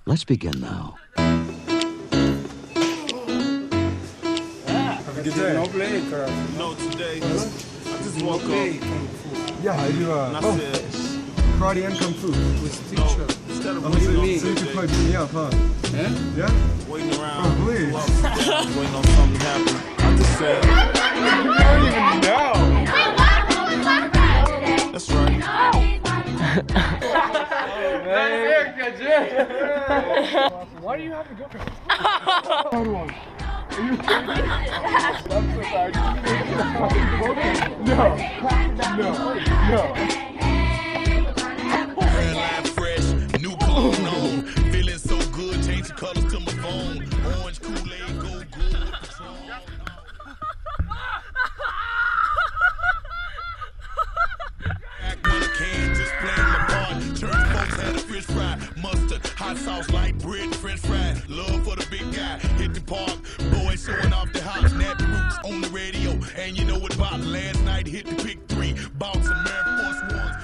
Let's begin now. Have a good day. No play, girl. No, today. I just woke up. Yeah, I do And I said, karate and kung fu. with teacher. Instead of Oh, waiting on so you can play Tuesday, me up, huh? Yeah? Yeah? waiting around, Oh, please. up and down, waiting on something to happen. I just said, You don't even know. that's right. Why do you have to go for Hairline fresh, new cologne on. Feeling so good, change the colors to my phone. Orange Kool-Aid, go good with Patron. Back when I can, just playing my part. Church folks had a fish fry, mustard, hot sauce, light bread, French fries. Love for the big guy, hit the park. Boys showing off the house, Nappy Roots on the radio. And you know what about last night, hit the pick 3. Bought some Air Force Ones.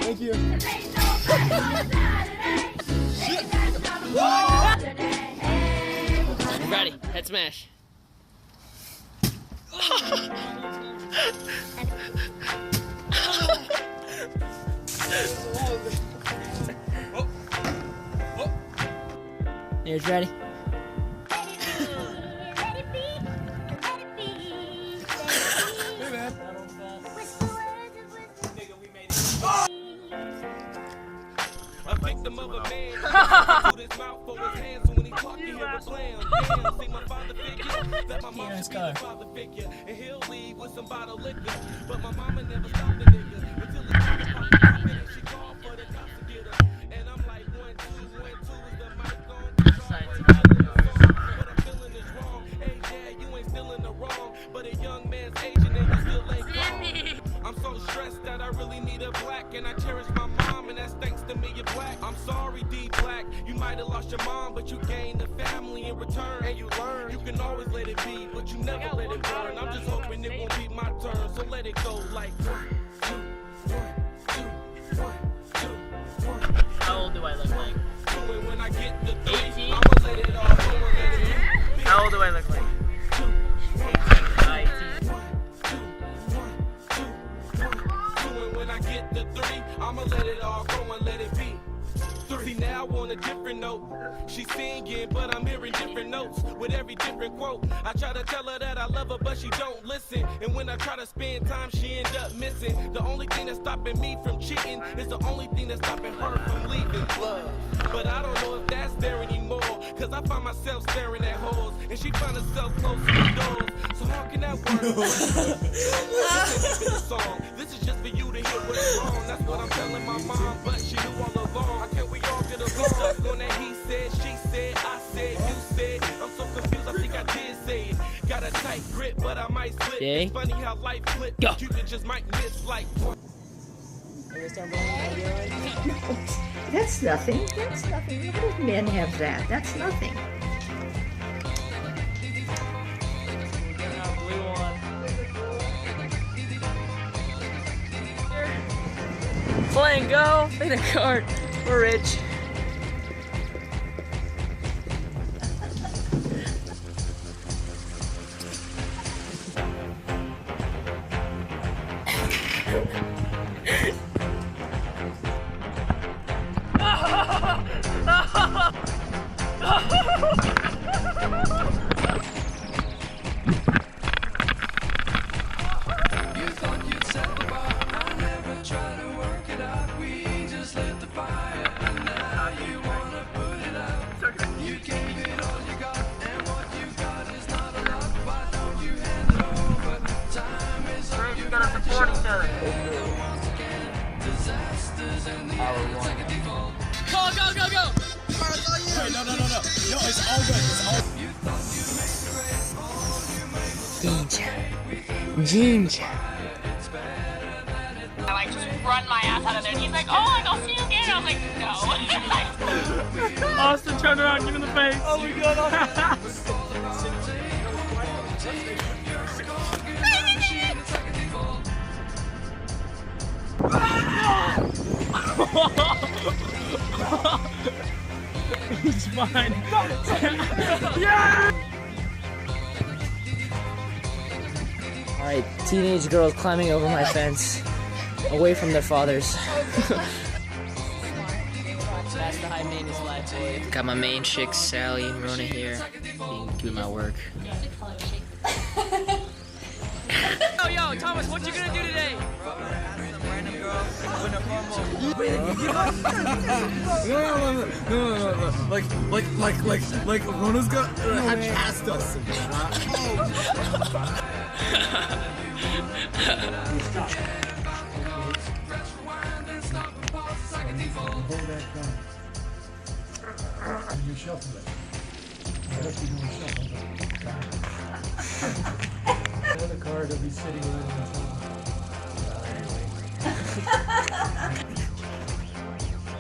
Thank you. Ready, head smash. Here's ready. A victim of a man. Put his mouth for his hands, so when he talk, you hear a slam. Damn, see my father figure. That my mom should be the father figure. And he'll leave with some bottle liquor. But my mama never stopped the nigga until the nigga popped poppin' and she called for the cops to get her. And I'm like, 1, 2, 1, 2, is the mic on? What I'm feeling is wrong. Hey, dad, you ain't still in the wrong. But a young man's Asian and you still ain't wrong. I'm so stressed that I really need a black. And I cherish my mom, and that's thanks to me, you're black. I'm sorry, D Black. You might have lost your mom, but you gained a family in return. And you learn you can always let it be, but you never let it burn. I'm just hoping it won't be my turn, so let it go like 1, 2, 1, 2, 1, 2, 1. How old do I look like? Do it when I get the 3. 18? I'ma let it all go and let it be. How old do I look like? 18. 1, 2, 1, 2, 1. Do it when I get the 3. I'ma let it all go and let it be. See, now on a different note, she's singing, but I'm hearing different notes with every different quote. I try to tell her that I love her, but she don't listen. And when I try to spend time, she end up missing. The only thing that's stopping me from cheating is the only thing that's stopping her from leaving. Love. But I don't know if that's there anymore, cause I find myself staring at holes, and she find herself close to the doors. So how can that work? This ain't even a song. This is just for you to hear what's wrong. That's what I'm telling my mom, but she knew all along. How can we all get along? Stuck on that he said, she said, I said, you said. I'm so confused, I think I did say it. Got a tight grip, but I might slip. Okay. It's funny how life flips. Go. You can just might miss like. That's nothing. That's nothing. Look at men have that. That's nothing. Blue one. Playing go, in a cart. We're rich. Support each other. Go, go, go, go! Wait, no. No, it's all good. It's all Ginger. I like just run my ass out of there. And he's like, oh, like, I'll see you again. I was like, no. Austin, turn around, give him the face. Oh my god, He's fine. Yeah! Alright, teenage girls climbing over my fence, away from their fathers. That's the high maintenance life, boy. Got my main chicks, Sally and Rona here, doing my work. Yo, Thomas, what you gonna do today? No. Like Rona's got past us. You shuffle it. I hope you don't shuffle it. The card will be sitting in the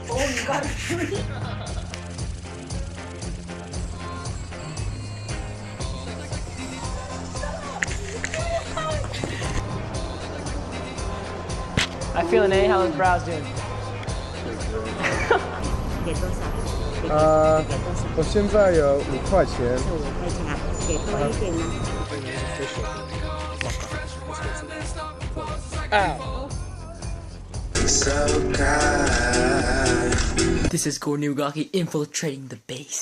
Oh, you got it. I feel an A, how his brows doing? 给多少？我现在有5块钱。5块钱啊，给多一点吗？ This is Gornugaki infiltrating the base.